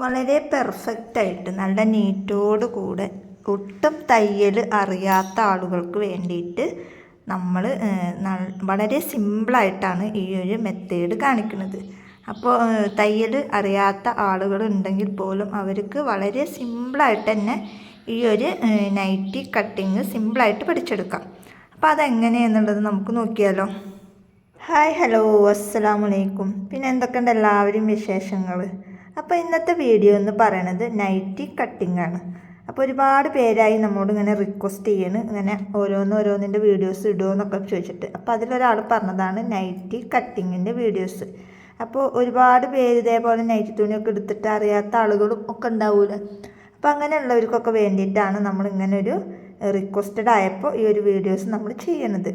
വളരെ പെർഫെക്റ്റായിട്ട് നല്ല നീറ്റോട് കൂടെ ഒട്ടും തയ്യൽ അറിയാത്ത ആളുകൾക്ക് വേണ്ടിയിട്ട് നമ്മൾ വളരെ സിമ്പിളായിട്ടാണ് ഈ ഒരു മെത്തേഡ് കാണിക്കുന്നത്. അപ്പോൾ തയ്യൽ അറിയാത്ത ആളുകൾ ഉണ്ടെങ്കിൽ പോലും അവർക്ക് വളരെ സിമ്പിളായിട്ട് തന്നെ ഈ ഒരു നൈറ്റി കട്ടിങ് സിമ്പിളായിട്ട് പഠിച്ചെടുക്കാം. അപ്പോൾ അതെങ്ങനെയാണെന്നുള്ളത് നമുക്ക് നോക്കിയാലോ. ഹായ്, ഹലോ, അസ്സലാമു അലൈക്കും. പിന്നെ എന്തൊക്കെയുണ്ട് എല്ലാവരും വിശേഷങ്ങൾ? അപ്പോൾ ഇന്നത്തെ വീഡിയോ എന്ന് പറയണത് നൈറ്റി കട്ടിംഗ് ആണ്. അപ്പോൾ ഒരുപാട് പേരായി നമ്മോട് ഇങ്ങനെ റിക്വസ്റ്റ് ചെയ്യണ്, ഇങ്ങനെ ഓരോന്നിൻ്റെ വീഡിയോസ് ഇടുമോ എന്നൊക്കെ ചോദിച്ചിട്ട്. അപ്പോൾ അതിലൊരാൾ പറഞ്ഞതാണ് നൈറ്റി കട്ടിങ്ങിൻ്റെ വീഡിയോസ്. അപ്പോൾ ഒരുപാട് പേര് ഇതേപോലെ നൈറ്റി തുണിയൊക്കെ എടുത്തിട്ട് അറിയാത്ത ആളുകളും ഒക്കെ ഉണ്ടാവില്ല. അപ്പോൾ അങ്ങനെയുള്ളവർക്കൊക്കെ വേണ്ടിയിട്ടാണ് നമ്മളിങ്ങനെ ഒരു റിക്വസ്റ്റഡ് ആയപ്പോൾ ഈ ഒരു വീഡിയോസ് നമ്മൾ ചെയ്യണത്.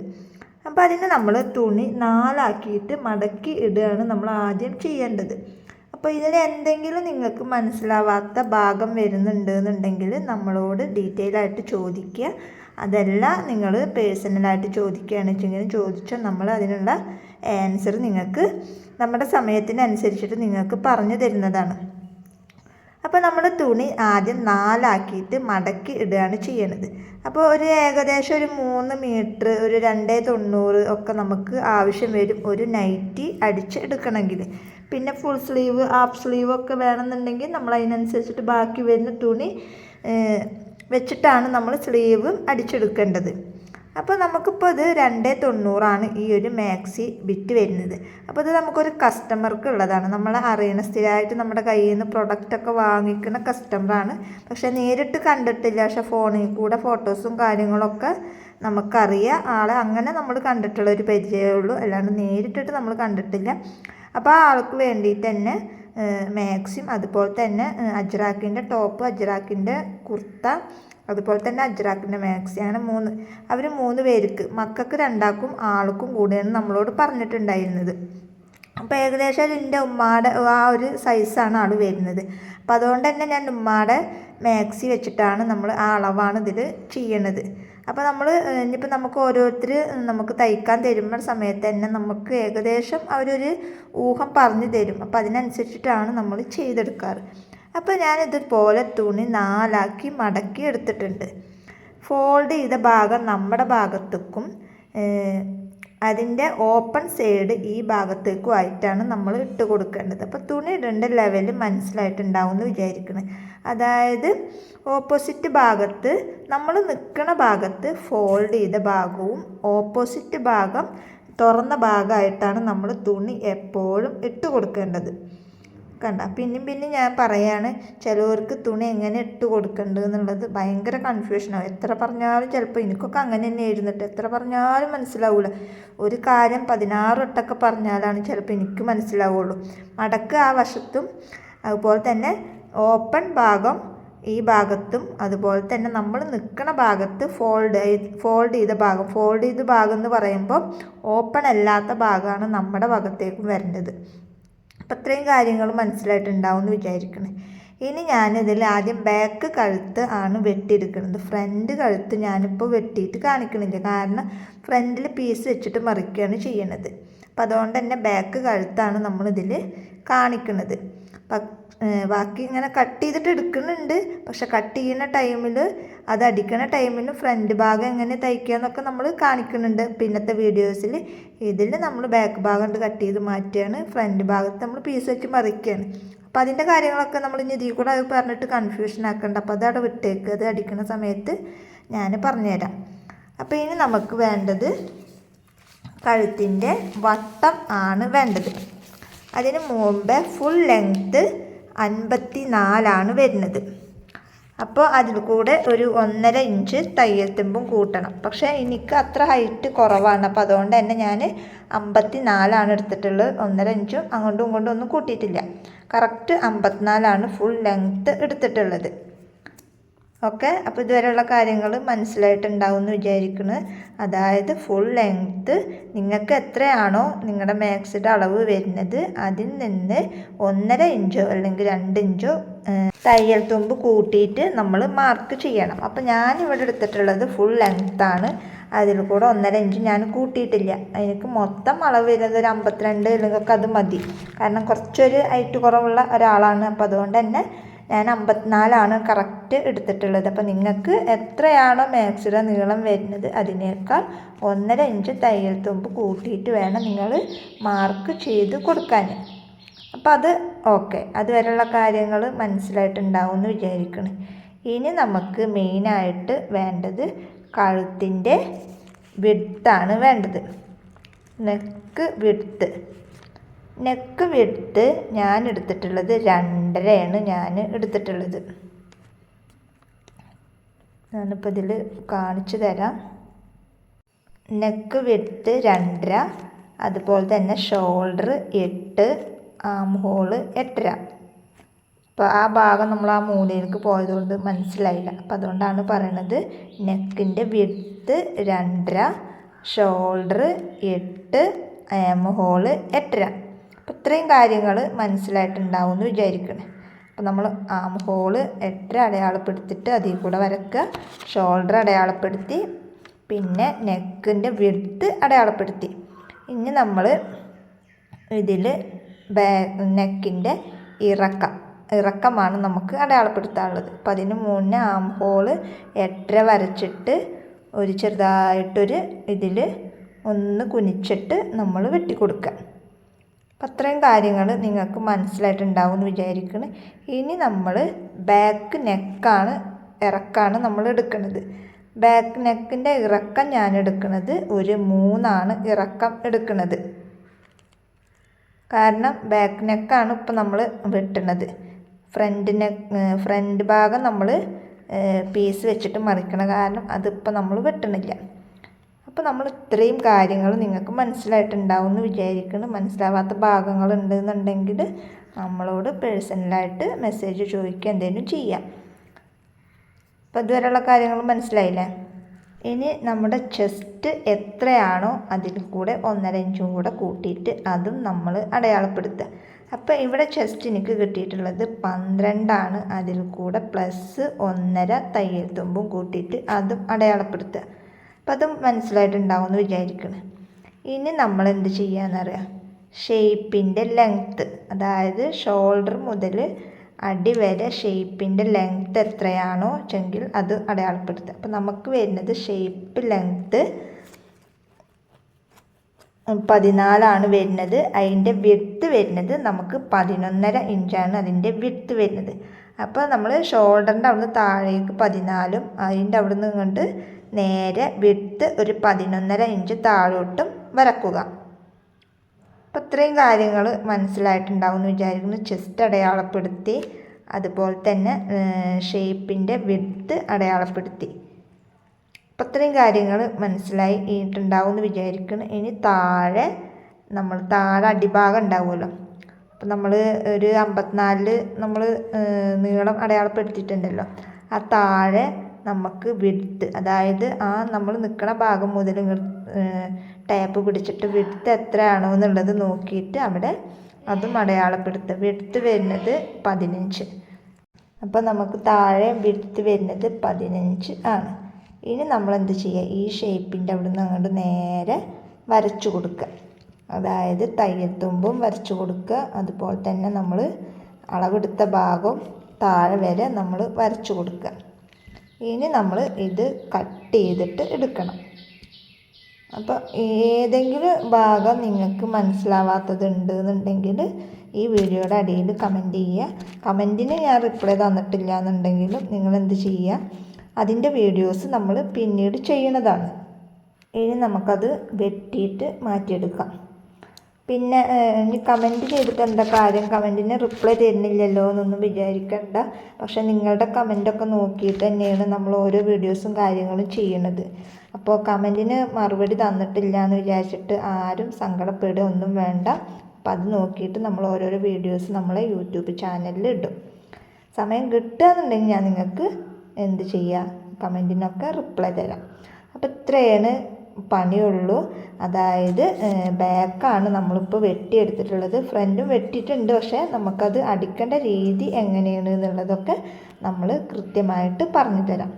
അപ്പോൾ അതിന് നമ്മൾ തുണി 4 ആക്കിയിട്ട് മടക്കി ഇടുകയാണ് നമ്മൾ ആദ്യം ചെയ്യേണ്ടത്. അപ്പോൾ ഇതിൽ എന്തെങ്കിലും നിങ്ങൾക്ക് മനസ്സിലാവാത്ത ഭാഗം വരുന്നുണ്ട് എന്നുണ്ടെങ്കിൽ നമ്മളോട് ഡീറ്റെയിൽ ആയിട്ട് ചോദിക്കുക. അതല്ല നിങ്ങൾ പേഴ്സണലായിട്ട് ചോദിക്കുകയാണ് വെച്ചെങ്കിൽ ചോദിച്ചാൽ നമ്മൾ അതിനുള്ള ആൻസർ നിങ്ങൾക്ക് നമ്മുടെ സമയത്തിനനുസരിച്ചിട്ട് നിങ്ങൾക്ക് പറഞ്ഞു തരുന്നതാണ്. അപ്പോൾ നമ്മൾ തുണി ആദ്യം 4 ആക്കിയിട്ട് മടക്കി ഇടുകയാണ് ചെയ്യണത്. അപ്പോൾ ഒരു ഏകദേശം ഒരു 3 മീറ്റർ, ഒരു 290 ഒക്കെ നമുക്ക് ആവശ്യം വരും ഒരു നൈറ്റി അടിച്ച് എടുക്കണമെങ്കിൽ. പിന്നെ ഫുൾ സ്ലീവ്, ഹാഫ് സ്ലീവ് ഒക്കെ വേണമെന്നുണ്ടെങ്കിൽ നമ്മൾ അതിനനുസരിച്ചിട്ട് ബാക്കി വരുന്ന തുണി വെച്ചിട്ടാണ് നമ്മൾ സ്ലീവ് അടിച്ചെടുക്കേണ്ടത്. അപ്പോൾ നമുക്കിപ്പോൾ ഇത് 290 ഈ ഒരു മാക്സി ബിറ്റ് വരുന്നത്. അപ്പോൾ ഇത് നമുക്കൊരു കസ്റ്റമർക്ക് ഉള്ളതാണ്. നമ്മൾ അറിയണ സ്ഥിരമായിട്ട് നമ്മുടെ കയ്യിൽ നിന്ന് പ്രൊഡക്റ്റൊക്കെ വാങ്ങിക്കുന്ന കസ്റ്റമറാണ്. പക്ഷേ നേരിട്ട് കണ്ടിട്ടില്ല. പക്ഷേ ഫോണിൽ കൂടെ ഫോട്ടോസും കാര്യങ്ങളൊക്കെ നമുക്കറിയാം ആളെ. അങ്ങനെ നമ്മൾ കണ്ടിട്ടുള്ള ഒരു പരിചയമുള്ളൂ, അല്ലാണ്ട് നേരിട്ടിട്ട് നമ്മൾ കണ്ടിട്ടില്ല. അപ്പോൾ ആ ആൾക്ക് വേണ്ടിയിട്ട് തന്നെ മാക്സിയും അതുപോലെ തന്നെ അജ്രാക്കിൻ്റെ ടോപ്പ്, അജ്രാക്കിൻ്റെ കുർത്ത, അതുപോലെ തന്നെ അജ്രാക്കിൻ്റെ മാക്സിയാണ്. അവർ 3 പേർക്ക്, മക്കൾക്ക് 2 ആൾക്കും കൂടെയാണ് നമ്മളോട് പറഞ്ഞിട്ടുണ്ടായിരുന്നത്. അപ്പോൾ ഏകദേശം എൻ്റെ ഉമ്മയുടെ ആ ഒരു സൈസാണ് ആൾ വരുന്നത്. അപ്പോൾ അതുകൊണ്ട് തന്നെ ഞാൻ ഉമ്മയുടെ മാക്സി വെച്ചിട്ടാണ് നമ്മൾ ആ അളവാണ് ഇതിൽ ചെയ്യണത്. അപ്പോൾ നമ്മൾ ഇനിയിപ്പോൾ നമുക്ക് ഓരോരുത്തർ നമുക്ക് തയ്ക്കാൻ തരുന്ന സമയത്ത് തന്നെ നമുക്ക് ഏകദേശം അവരൊരു ഊഹം പറഞ്ഞു തരും. അപ്പോൾ അതിനനുസരിച്ചിട്ടാണ് നമ്മൾ ചെയ്തെടുക്കാറ്. അപ്പോൾ ഞാനിതുപോലെ തുണി 4 ആക്കി മടക്കി എടുത്തിട്ടുണ്ട്. ഫോൾഡ് ചെയ്ത ഭാഗം നമ്മുടെ ഭാഗത്തേക്കും അതിൻ്റെ ഓപ്പൺ സൈഡ് ഈ ഭാഗത്തേക്കും ആയിട്ടാണ് നമ്മൾ ഇട്ട് കൊടുക്കേണ്ടത്. അപ്പോൾ തുണി ഇടേണ്ട ലെവൽ മനസ്സിലായിട്ടുണ്ടാവും എന്ന് വിചാരിക്കുന്നത്. അതായത് ഓപ്പോസിറ്റ് ഭാഗത്ത് നമ്മൾ നിൽക്കുന്ന ഭാഗത്ത് ഫോൾഡ് ചെയ്ത ഭാഗവും ഓപ്പോസിറ്റ് ഭാഗം തുറന്ന ഭാഗമായിട്ടാണ് നമ്മൾ തുണി എപ്പോഴും ഇട്ട് കൊടുക്കേണ്ടത്. കണ്ട, പിന്നെയും ഞാൻ പറയാണ്, ചിലവർക്ക് തുണി എങ്ങനെ ഇട്ട് കൊടുക്കേണ്ടത് എന്നുള്ളത് ഭയങ്കര കൺഫ്യൂഷനാവും. എത്ര പറഞ്ഞാലും ചിലപ്പോൾ എനിക്കൊക്കെ അങ്ങനെ തന്നെ എഴുന്നിട്ട് എത്ര പറഞ്ഞാലും മനസ്സിലാവില്ല. ഒരു കാര്യം 16 വട്ടമൊക്കെ പറഞ്ഞാലാണ് ചിലപ്പോൾ എനിക്ക് മനസ്സിലാവുള്ളൂ. മടക്ക് ആ വശത്തും അതുപോലെ തന്നെ ഓപ്പൺ ഭാഗം ഈ ഭാഗത്തും അതുപോലെ തന്നെ നമ്മൾ നിൽക്കുന്ന ഭാഗത്ത് ഫോൾഡ് ചെയ്ത ഭാഗം എന്ന് പറയുമ്പോൾ ഓപ്പൺ അല്ലാത്ത ഭാഗമാണ് നമ്മുടെ ഭാഗത്തേക്കും വരേണ്ടത്. അപ്പം ഇത്രയും കാര്യങ്ങൾ മനസ്സിലായിട്ടുണ്ടാവും എന്ന് വിചാരിക്കണം. ഇനി ഞാനിതിൽ ആദ്യം ബാക്ക് കഴുത്ത് ആണ് വെട്ടിയെടുക്കുന്നത്. ഫ്രണ്ട് കഴുത്ത് ഞാനിപ്പോൾ വെട്ടിയിട്ട് കാണിക്കണില്ല, കാരണം ഫ്രണ്ടിൽ പീസ് വെച്ചിട്ട് മറിക്കുകയാണ് ചെയ്യണത്. അപ്പം അതുകൊണ്ട് തന്നെ ബാക്ക് കഴുത്താണ് നമ്മളിതിൽ കാണിക്കുന്നത്. ബാക്കി ഇങ്ങനെ കട്ട് ചെയ്തിട്ട് എടുക്കുന്നുണ്ട്. പക്ഷെ കട്ട് ചെയ്യുന്ന ടൈമിൽ, അത് അടിക്കുന്ന ടൈമിൽ ഫ്രണ്ട് ഭാഗം എങ്ങനെ തയ്ക്കുക എന്നൊക്കെ നമ്മൾ കാണിക്കുന്നുണ്ട് പിന്നത്തെ വീഡിയോസിൽ. ഇതിൽ നമ്മൾ ബാക്ക് ഭാഗം കട്ട് ചെയ്ത് മാറ്റുകയാണ്, ഫ്രണ്ട് ഭാഗത്ത് നമ്മൾ പീസ് വെച്ച് മറിക്കുകയാണ്. അപ്പോൾ അതിൻ്റെ കാര്യങ്ങളൊക്കെ നമ്മൾ ഇനി ഇതിൽ കൂടെ അത് പറഞ്ഞിട്ട് കൺഫ്യൂഷൻ ആക്കണ്ട. അപ്പോൾ അതവിടെ വിട്ടേക്ക്, അത് അടിക്കുന്ന സമയത്ത് ഞാൻ പറഞ്ഞുതരാം. അപ്പോൾ ഇനി നമുക്ക് വേണ്ടത് കഴുത്തിൻ്റെ വട്ടം ആണ് വേണ്ടത്. അതിന് മുമ്പേ ഫുൾ ലെങ്ത്ത് 54 വരുന്നത്. അപ്പോൾ അതിൽ കൂടെ ഒരു 1.5 ഇഞ്ച് തയ്യൽ തുമ്പും കൂട്ടണം. പക്ഷേ എനിക്ക് അത്ര ഹൈറ്റ് കുറവാണ്. അപ്പോൾ അതുകൊണ്ട് തന്നെ ഞാൻ 54 എടുത്തിട്ടുള്ളത്. 1.5 ഇഞ്ചും അങ്ങോട്ടും ഇങ്ങോട്ടും ഒന്നും കൂട്ടിയിട്ടില്ല. കറക്റ്റ് 54 ഫുൾ ലെങ്ത്ത് എടുത്തിട്ടുള്ളത്. ഓക്കെ, അപ്പോൾ ഇതുവരെയുള്ള കാര്യങ്ങൾ മനസ്സിലായിട്ടുണ്ടാവും എന്ന് വിചാരിക്കുന്നത്. അതായത് ഫുൾ ലെങ്ത്ത് നിങ്ങൾക്ക് എത്രയാണോ നിങ്ങളുടെ മാക്സിയുടെ അളവ് വരുന്നത് അതിൽ നിന്ന് 1.5 ഇഞ്ചോ അല്ലെങ്കിൽ 2 ഇഞ്ചോ തയ്യൽ തുമ്പ് കൂട്ടിയിട്ട് നമ്മൾ മാർക്ക് ചെയ്യണം. അപ്പോൾ ഞാനിവിടെ എടുത്തിട്ടുള്ളത് ഫുൾ ലെങ്ത്താണ്. അതിൽ കൂടെ 1.5 ഇഞ്ച് ഞാൻ കൂട്ടിയിട്ടില്ല. എനിക്ക് മൊത്തം അളവ് വരുന്നത് ഒരു 52 അല്ലെങ്കിൽ അത് മതി. കാരണം കുറച്ചൊരു ഹൈറ്റ് കുറവുള്ള ഒരാളാണ്. അപ്പോൾ അതുകൊണ്ട് തന്നെ ഞാൻ 54 കറക്റ്റ് എടുത്തിട്ടുള്ളത്. അപ്പോൾ നിങ്ങൾക്ക് എത്രയാണോ മാക്സിയുടെ നീളം വരുന്നത് അതിനേക്കാൾ 1.5 ഇഞ്ച് തയ്യൽ തുമ്പ് കൂട്ടിയിട്ട് വേണം നിങ്ങൾ മാർക്ക് ചെയ്ത് കൊടുക്കാൻ. അപ്പോൾ അത് ഓക്കെ, അതുവരെയുള്ള കാര്യങ്ങൾ മനസ്സിലായിട്ടുണ്ടാവും എന്ന് വിചാരിക്കണം. ഇനി നമുക്ക് മെയിനായിട്ട് വേണ്ടത് കഴുത്തിൻ്റെ വിഡ്ത്താണ് വേണ്ടത്. നെക്ക് വിഡ്ത്ത് ഞാൻ എടുത്തിട്ടുള്ളത് 2.5 ഞാൻ എടുത്തിട്ടുള്ളത്. ഞാനിപ്പോൾ ഇതിൽ കാണിച്ചു തരാം. നെക്ക് വിഡ്ത്ത് 2.5, അതുപോലെ തന്നെ ഷോൾഡർ 8, ആം ഹോള് 8.5. അപ്പോൾ ആ ഭാഗം നമ്മൾ ആ മൂലയിലേക്ക് പോയതുകൊണ്ട് മനസ്സിലായില്ല. അപ്പോൾ അതുകൊണ്ടാണ് പറയണത്. നെക്കിൻ്റെ വിഡ്ത്ത് 2.5, ഷോൾഡർ 8, ആം ഹോള് 8.5. അപ്പോൾ ഇത്രയും കാര്യങ്ങൾ മനസ്സിലായിട്ടുണ്ടാവും എന്ന് വിചാരിക്കണം. അപ്പോൾ നമ്മൾ ആം ഹോള് 8.5 അടയാളപ്പെടുത്തിയിട്ട് അതിൽ കൂടെ വരക്കുക. ഷോൾഡർ അടയാളപ്പെടുത്തി, പിന്നെ നെക്കിൻ്റെ വിഡ്ത്ത് അടയാളപ്പെടുത്തി. ഇനി നമ്മൾ ഇതിൽ നെക്കിൻ്റെ ഇറക്കമാണ് നമുക്ക് അടയാളപ്പെടുത്താനുള്ളത്. അപ്പോൾ അതിന് മുന്നേ ആം ഹോള് 8.5 വരച്ചിട്ട് ഒരു ചെറുതായിട്ടൊരു ഇതിൽ ഒന്ന് കുനിച്ചിട്ട് നമ്മൾ വെട്ടിക്കൊടുക്കുക. അപ്പം അത്രയും കാര്യങ്ങൾ നിങ്ങൾക്ക് മനസ്സിലായിട്ടുണ്ടാവും എന്ന് വിചാരിക്കണം. ഇനി നമ്മൾ ബാക്ക് ഇറക്കാണ് നമ്മൾ എടുക്കുന്നത്. ബാക്ക് നെക്കിൻ്റെ ഇറക്കം ഞാൻ എടുക്കുന്നത് ഒരു 3 ഇറക്കം എടുക്കുന്നത്. കാരണം ബാക്ക് നെക്കാണ് ഇപ്പോൾ നമ്മൾ വെട്ടുന്നത്. ഫ്രണ്ട് ഭാഗം നമ്മൾ പീസ് വെച്ചിട്ട് മറിക്കണം. കാരണം അതിപ്പോൾ നമ്മൾ വെട്ടണില്ല. അപ്പോൾ നമ്മൾ ഇത്രയും കാര്യങ്ങൾ നിങ്ങൾക്ക് മനസ്സിലായിട്ടുണ്ടാവും എന്ന് വിചാരിക്കണം. മനസ്സിലാവാത്ത ഭാഗങ്ങൾ ഉണ്ടെന്നുണ്ടെങ്കിൽ നമ്മളോട് പേഴ്സണലായിട്ട് മെസ്സേജ് ചോദിക്കുക, എന്തെങ്കിലും ചെയ്യാം. അപ്പോൾ ഇതുവരെയുള്ള കാര്യങ്ങൾ മനസ്സിലായില്ലേ? ഇനി നമ്മുടെ ചെസ്റ്റ് എത്രയാണോ അതിൽ കൂടെ 1.5 ഇഞ്ചും കൂടെ കൂട്ടിയിട്ട് അതും നമ്മൾ അടയാളപ്പെടുത്തുക. അപ്പോൾ ഇവിടെ ചെസ്റ്റ് എനിക്ക് കിട്ടിയിട്ടുള്ളത് 12. അതിൽ കൂടെ +1.5 തയ്യൽ തുമ്പും കൂട്ടിയിട്ട് അതും അടയാളപ്പെടുത്തുക. അപ്പം അതും മനസ്സിലായിട്ടുണ്ടാവും എന്ന് വിചാരിക്കണം. ഇനി നമ്മൾ എന്ത് ചെയ്യാന്നറിയാം, ഷേപ്പിൻ്റെ ലെങ്ത്ത്, അതായത് ഷോൾഡർ മുതൽ അടി വരെ ഷേപ്പിൻ്റെ ലെങ്ത്ത് എത്രയാണോ വെച്ചെങ്കിൽ അത് അടയാളപ്പെടുത്തുക. അപ്പോൾ നമുക്ക് വരുന്നത് ഷേപ്പ് ലെങ്ത്ത് 14 വരുന്നത്. അതിൻ്റെ വിഡ്ത്ത് വരുന്നത് നമുക്ക് 11.5 ഇഞ്ചാണ് അതിൻ്റെ വിഡ്ത്ത് വരുന്നത്. അപ്പോൾ നമ്മൾ ഷോൾഡറിൻ്റെ അവിടുന്ന് താഴേക്ക് 14, അതിൻ്റെ അവിടുന്ന് ഇങ്ങോട്ട് നേരെ വിഡ്ത്ത് ഒരു 11.5 ഇഞ്ച് താഴോട്ടും വരക്കുക. അപ്പോൾ ഇത്രയും കാര്യങ്ങൾ മനസ്സിലായിട്ടുണ്ടാവും എന്ന് വിചാരിക്കുന്നു. ചെസ്റ്റ് അടയാളപ്പെടുത്തി, അതുപോലെ തന്നെ ഷേപ്പിൻ്റെ വിഡ്ത്ത് അടയാളപ്പെടുത്തി. അപ്പോൾ ഇത്രയും കാര്യങ്ങൾ മനസ്സിലായിട്ടുണ്ടാവും എന്ന് വിചാരിക്കുന്നു. ഇനി താഴെ അടിഭാഗം ഉണ്ടാവുമല്ലോ. അപ്പോൾ നമ്മൾ ഒരു 54 നമ്മൾ നീളം അടയാളപ്പെടുത്തിയിട്ടുണ്ടല്ലോ. ആ താഴെ നമുക്ക് വിഡ്ത്ത്, അതായത് ആ നമ്മൾ നിൽക്കുന്ന ഭാഗം മുതൽ ടാപ്പ് പിടിച്ചിട്ട് വിഡ്ത്ത് എത്രയാണോ എന്നുള്ളത് നോക്കിയിട്ട് അവിടെ അതും അടയാളപ്പെടുത്തുക. വിഡ്ത്ത് വരുന്നത് 15. അപ്പോൾ നമുക്ക് താഴെ വിഡ്ത്ത് വരുന്നത് 15 ആണ്. ഇനി നമ്മൾ എന്ത് ചെയ്യുക, ഈ ഷേപ്പിൻ്റെ അവിടെ നിന്ന് അങ്ങോട്ട് നേരെ വരച്ചു കൊടുക്കുക. അതായത് തയ്യൽ തുമ്പും വരച്ചു കൊടുക്കുക. അതുപോലെ തന്നെ നമ്മൾ അളവെടുത്ത ഭാഗം താഴെ വരെ നമ്മൾ വരച്ചു കൊടുക്കുക. ഇനി നമ്മൾ ഇത് കട്ട് ചെയ്തിട്ട് എടുക്കണം. അപ്പോൾ ഏതെങ്കിലും ഭാഗം നിങ്ങൾക്ക് മനസ്സിലാവാത്തതുണ്ട് എന്നുണ്ടെങ്കിൽ ഈ വീഡിയോയുടെ അടിയിൽ കമൻറ്റ് ചെയ്യുക. കമൻറ്റിന് ഞാൻ റിപ്ലൈ തന്നിട്ടില്ല എന്നുണ്ടെങ്കിലും നിങ്ങൾ എന്ത് ചെയ്യുക, അതിൻ്റെ വീഡിയോസ് നമ്മൾ പിന്നീട് ചെയ്യുന്നതാണ്. ഇനി നമുക്കത് വെട്ടിയിട്ട് മാറ്റിയെടുക്കാം. പിന്നെ ഇനി കമൻറ്റ് ചെയ്തിട്ട് എന്താ കാര്യം, കമൻറ്റിന് റിപ്ലൈ തരുന്നില്ലല്ലോ എന്നൊന്നും വിചാരിക്കണ്ട. പക്ഷെ നിങ്ങളുടെ കമൻറ്റൊക്കെ നോക്കിയിട്ട് തന്നെയാണ് നമ്മൾ ഓരോ വീഡിയോസും കാര്യങ്ങളും ചെയ്യണത്. അപ്പോൾ കമൻറ്റിന് മറുപടി തന്നിട്ടില്ല എന്ന് വിചാരിച്ചിട്ട് ആരും സങ്കടപ്പെടുക ഒന്നും വേണ്ട. അപ്പം അത് നോക്കിയിട്ട് നമ്മൾ ഓരോരോ വീഡിയോസ് നമ്മളെ യൂട്യൂബ് ചാനലിൽ ഇടും. സമയം കിട്ടുകയെന്നുണ്ടെങ്കിൽ ഞാൻ നിങ്ങൾക്ക് എന്ത് ചെയ്യുക, കമൻറ്റിനൊക്കെ റിപ്ലൈ തരാം. അപ്പോൾ ഇത്രയാണ് പണിയുള്ളൂ. അതായത് ബാക്കാണ് നമ്മളിപ്പോൾ വെട്ടിയെടുത്തിട്ടുള്ളത്. ഫ്രണ്ടും വെട്ടിയിട്ടുണ്ട്, പക്ഷേ നമുക്കത് അടിക്കേണ്ട രീതി എങ്ങനെയാണ് എന്നുള്ളതൊക്കെ നമ്മൾ കൃത്യമായിട്ട് പറഞ്ഞു തരാം.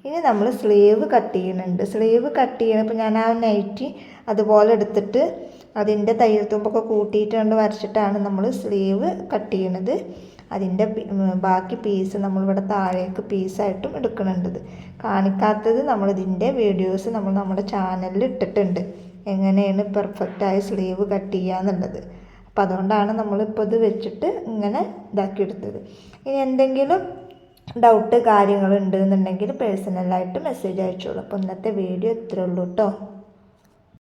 ഇനി നമ്മൾ സ്ലീവ് കട്ട് ചെയ്യുന്നുണ്ട്. സ്ലീവ് കട്ട് ചെയ്യണപ്പോൾ ഞാൻ ആ നൈറ്റി അതുപോലെ എടുത്തിട്ട് അതിൻ്റെ തയ്യൽ തുമ്പൊക്കെ കൂട്ടിയിട്ട് വരച്ചിട്ടാണ് നമ്മൾ സ്ലീവ് കട്ട് ചെയ്യണത്. അതിൻ്റെ ബാക്കി പീസ് നമ്മളിവിടെ താഴേക്ക് പീസായിട്ടും എടുക്കുന്നുണ്ട്. കാണിക്കാത്തത് നമ്മളിതിൻ്റെ വീഡിയോസ് നമ്മൾ നമ്മുടെ ചാനലിൽ ഇട്ടിട്ടുണ്ട്, എങ്ങനെയാണ് പെർഫെക്റ്റായി സ്ലീവ് കട്ട് ചെയ്യുക എന്നുള്ളത്. അപ്പോൾ അതുകൊണ്ടാണ് നമ്മളിപ്പോൾ ഇത് വെച്ചിട്ട് ഇങ്ങനെ ഇതാക്കിയെടുത്തത്. ഇനി എന്തെങ്കിലും ഡൗട്ട് കാര്യങ്ങളുണ്ട് എന്നുണ്ടെങ്കിൽ പേഴ്സണലായിട്ട് മെസ്സേജ് അയച്ചോളൂ. അപ്പോൾ ഇന്നത്തെ വീഡിയോ ഇത്രയേ ഉള്ളൂ കേട്ടോ.